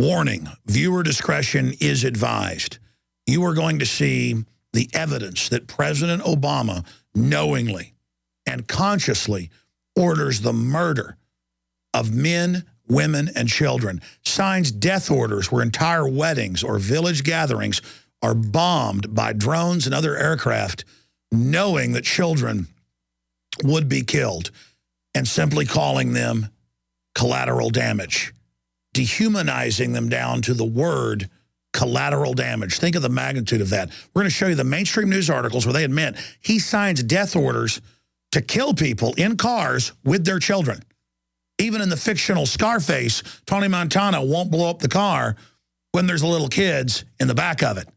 Warning, viewer discretion is advised. You are going to see the evidence that President Obama knowingly and consciously orders the murder of men, women, and children, signs death orders where entire weddings or village gatherings are bombed by drones and other aircraft, knowing that children would be killed, and simply calling them collateral damage, dehumanizing them down to the word collateral damage. Think of the magnitude of that. We're going to show you the mainstream news articles where they admit he signs death orders to kill people in cars with their children. Even in the fictional Scarface, Tony Montana won't blow up the car when there's little kids in the back of it.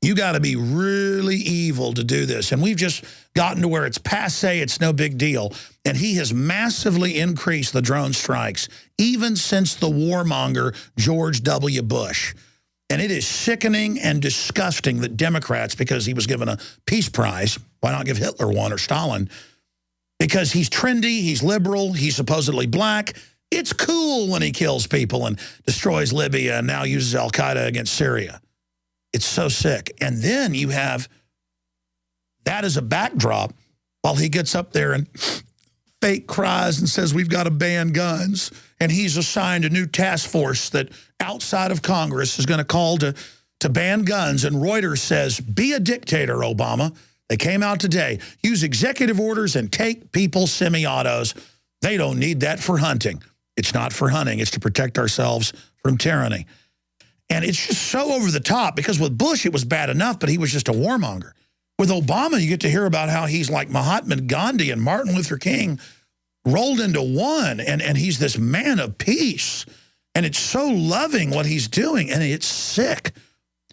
You got to be really evil to do this. And we've just gotten to where it's passé, it's no big deal. And he has massively increased the drone strikes, even since the warmonger George W. Bush. And it is sickening and disgusting that Democrats, because he was given a peace prize, why not give Hitler one or Stalin? Because he's trendy, he's liberal, he's supposedly black. It's cool when he kills people and destroys Libya and now uses al-Qaeda against Syria. It's so sick. And then you have that as a backdrop while he gets up there and fake cries and says, we've got to ban guns. And he's assigned a new task force that outside of Congress is going to call to ban guns. And Reuters says, be a dictator, Obama. They came out today. Use executive orders and take people's semi-autos. They don't need that for hunting. It's not for hunting. It's to protect ourselves from tyranny. And it's just so over the top, because with Bush, it was bad enough, but he was just a warmonger. With Obama, you get to hear about how he's like Mahatma Gandhi and Martin Luther King rolled into one, and he's this man of peace. And it's so loving what he's doing, and it's sick.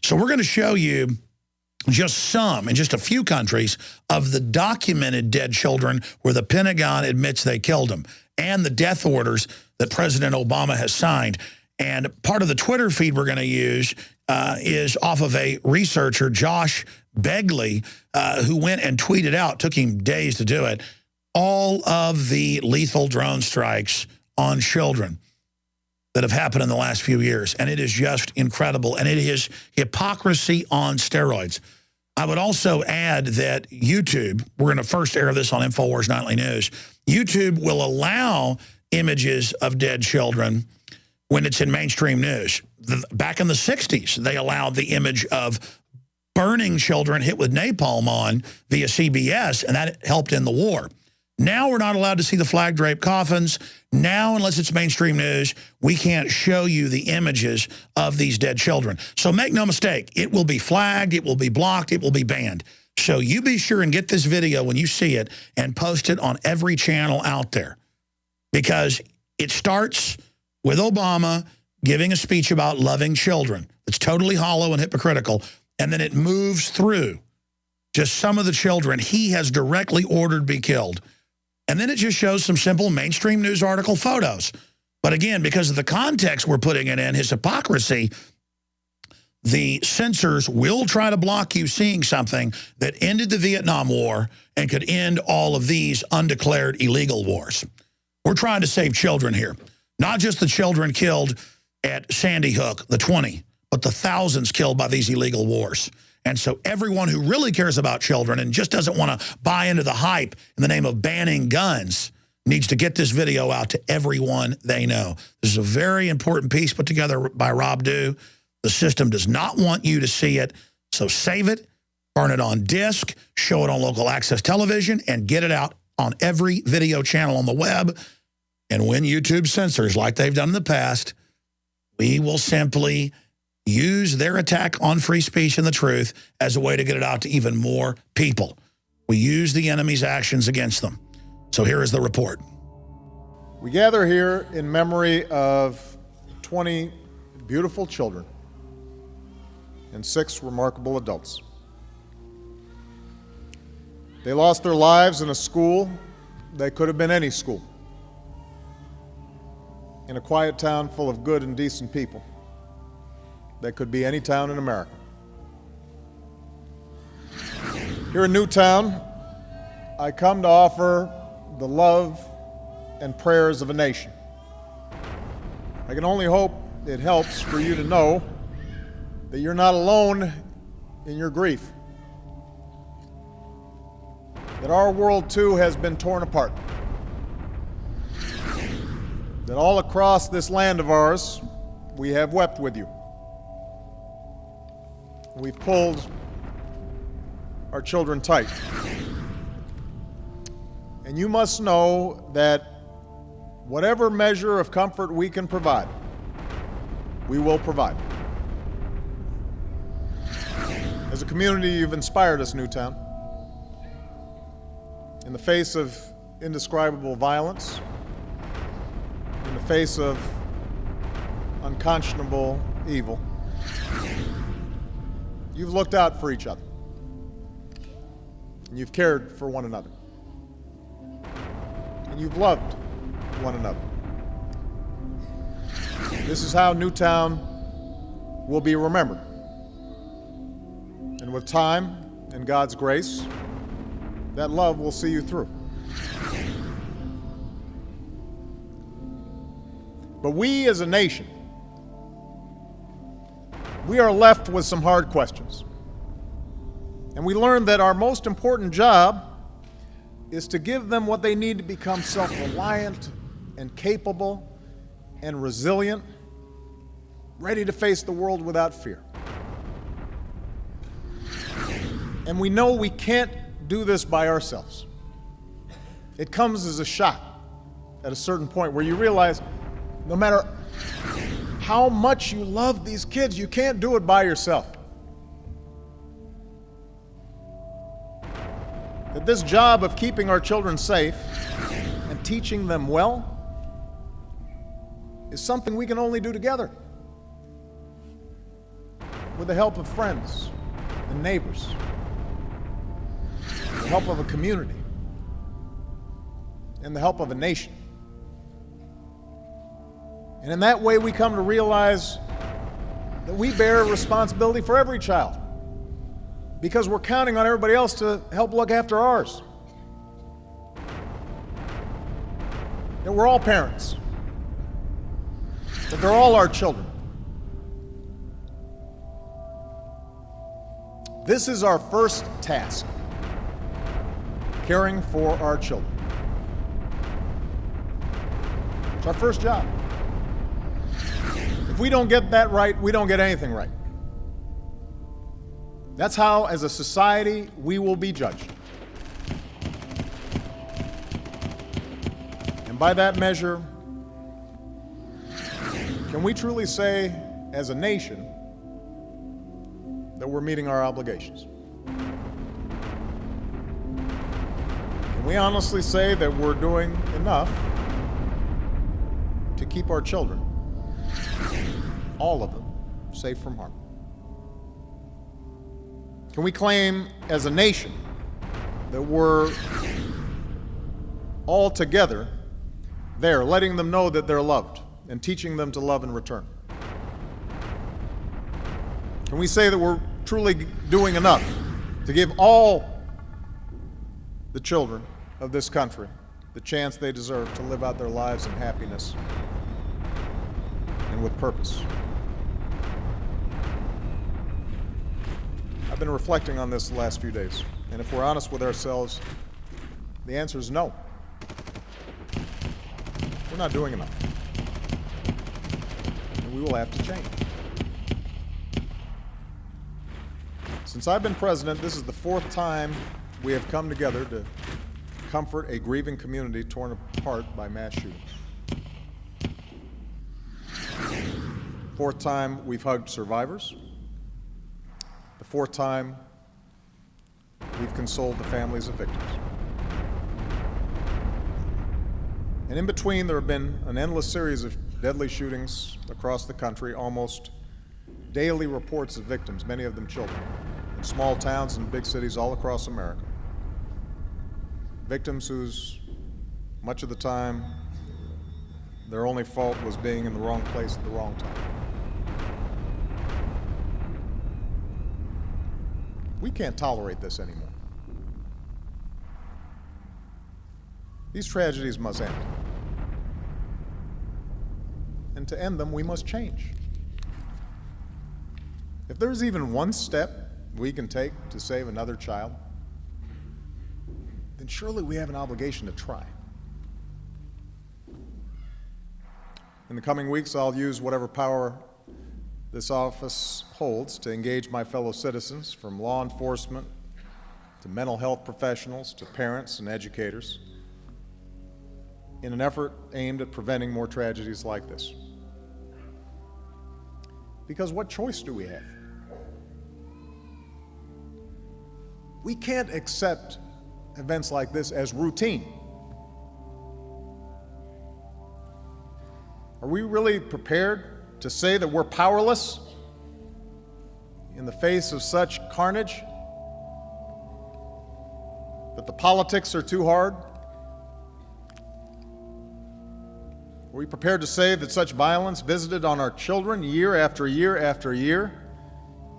So we're going to show you just some, in just a few countries, of the documented dead children where the Pentagon admits they killed them, and the death orders that President Obama has signed. And part of the Twitter feed we're going to use is off of a researcher, Josh Begley, who went and tweeted out, took him days to do it, all of the lethal drone strikes on children that have happened in the last few years. And it is just incredible. And it is hypocrisy on steroids. I would also add that YouTube, we're going to first air this on InfoWars Nightly News, YouTube will allow images of dead children when it's in mainstream news. Back in the 60s, they allowed the image of burning children hit with napalm on via CBS, and that helped in the war. Now we're not allowed to see the flag-draped coffins. Now, unless it's mainstream news, we can't show you the images of these dead children. So make no mistake, it will be flagged, it will be blocked, it will be banned. So you be sure and get this video when you see it and post it on every channel out there. Because it starts with Obama giving a speech about loving children. It's totally hollow and hypocritical. And then it moves through just some of the children he has directly ordered be killed. And then it just shows some simple mainstream news article photos. But again, because of the context we're putting it in, his hypocrisy, the censors will try to block you seeing something that ended the Vietnam War and could end all of these undeclared illegal wars. We're trying to save children here. Not just the children killed at Sandy Hook, the 20, but the thousands killed by these illegal wars. And so everyone who really cares about children and just doesn't want to buy into the hype in the name of banning guns needs to get this video out to everyone they know. This is a very important piece put together by Rob Dew. The system does not want you to see it, so save it, burn it on disk, show it on local access television, and get it out on every video channel on the web. And when YouTube censors, like they've done in the past, we will simply use their attack on free speech and the truth as a way to get it out to even more people. We use the enemy's actions against them. So here is the report. We gather here in memory of 20 beautiful children and 6 remarkable adults. They lost their lives in a school that could have been any school, in a quiet town full of good and decent people that could be any town in America. Here in Newtown, I come to offer the love and prayers of a nation. I can only hope it helps for you to know that you're not alone in your grief. That our world too has been torn apart. That all across this land of ours, we have wept with you. We've pulled our children tight. And you must know that whatever measure of comfort we can provide, we will provide. As a community, you've inspired us, Newtown. In the face of indescribable violence, in the face of unconscionable evil, you've looked out for each other. And you've cared for one another. And you've loved one another. This is how Newtown will be remembered. And with time and God's grace, that love will see you through. But we as a nation, we are left with some hard questions. And we learned that our most important job is to give them what they need to become self-reliant and capable and resilient, ready to face the world without fear. And we know we can't do this by ourselves. It comes as a shock at a certain point where you realize no matter how much you love these kids, you can't do it by yourself. That this job of keeping our children safe and teaching them well is something we can only do together, with the help of friends and neighbors, the help of a community, and the help of a nation. And in that way, we come to realize that we bear a responsibility for every child, because we're counting on everybody else to help look after ours. That we're all parents. That they're all our children. This is our first task, caring for our children. It's our first job. If we don't get that right, we don't get anything right. That's how, as a society, we will be judged. And by that measure, can we truly say, as a nation, that we're meeting our obligations? Can we honestly say that we're doing enough to keep our children, all of them, safe from harm? Can we claim as a nation that we're all together there, letting them know that they're loved and teaching them to love in return? Can we say that we're truly doing enough to give all the children of this country the chance they deserve to live out their lives in happiness and with purpose? I've been reflecting on this the last few days, and if we're honest with ourselves, the answer is no. We're not doing enough, and we will have to change. Since I've been president, this is the fourth time we have come together to comfort a grieving community torn apart by mass shootings. Fourth time we've hugged survivors. The fourth time we've consoled the families of victims. And in between, there have been an endless series of deadly shootings across the country, almost daily reports of victims, many of them children, in small towns and big cities all across America. Victims whose, much of the time, their only fault was being in the wrong place at the wrong time. We can't tolerate this anymore. These tragedies must end. And And to end them, we must change. If there's even one step we can take to save another child, then surely we have an obligation to try. In the coming weeks, I'll use whatever power this office holds to engage my fellow citizens, from law enforcement to mental health professionals to parents and educators, in an effort aimed at preventing more tragedies like this. Because what choice do we have? We can't accept events like this as routine. Are we really prepared to say that we're powerless in the face of such carnage? That the politics are too hard? Are we prepared to say that such violence visited on our children year after year after year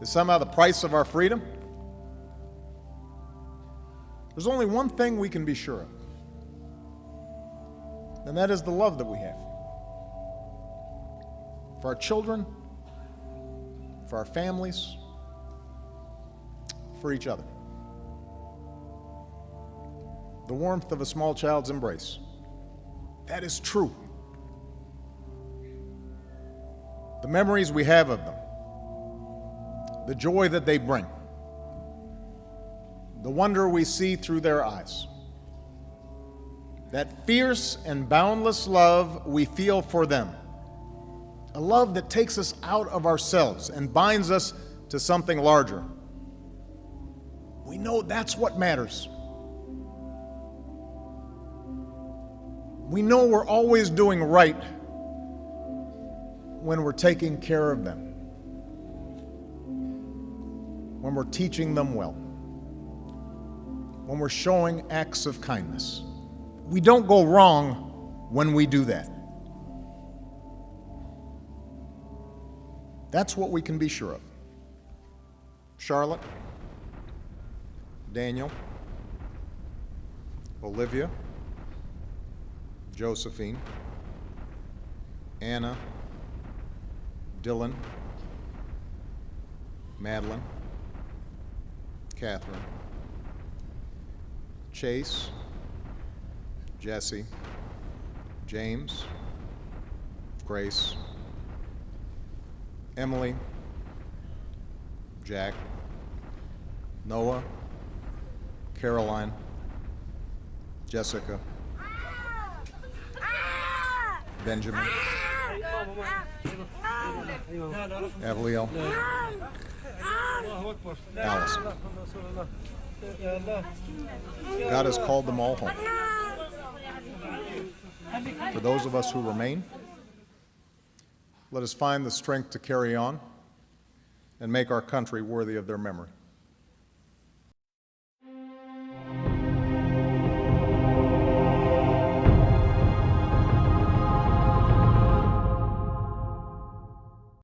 is somehow the price of our freedom? There's only one thing we can be sure of, and that is the love that we have for our children, for our families, for each other. The warmth of a small child's embrace. That is true. The memories we have of them, the joy that they bring, the wonder we see through their eyes, that fierce and boundless love we feel for them, a love that takes us out of ourselves and binds us to something larger. We know that's what matters. We know we're always doing right when we're taking care of them, when we're teaching them well, when we're showing acts of kindness. We don't go wrong when we do that. That's what we can be sure of. Charlotte, Daniel, Olivia, Josephine, Anna, Dylan, Madeline, Catherine, Chase, Jesse, James, Grace, Emily, Jack, Noah, Caroline, Jessica, Benjamin, Avliel, Allison. God has called them all home. For those of us who remain, let us find the strength to carry on and make our country worthy of their memory.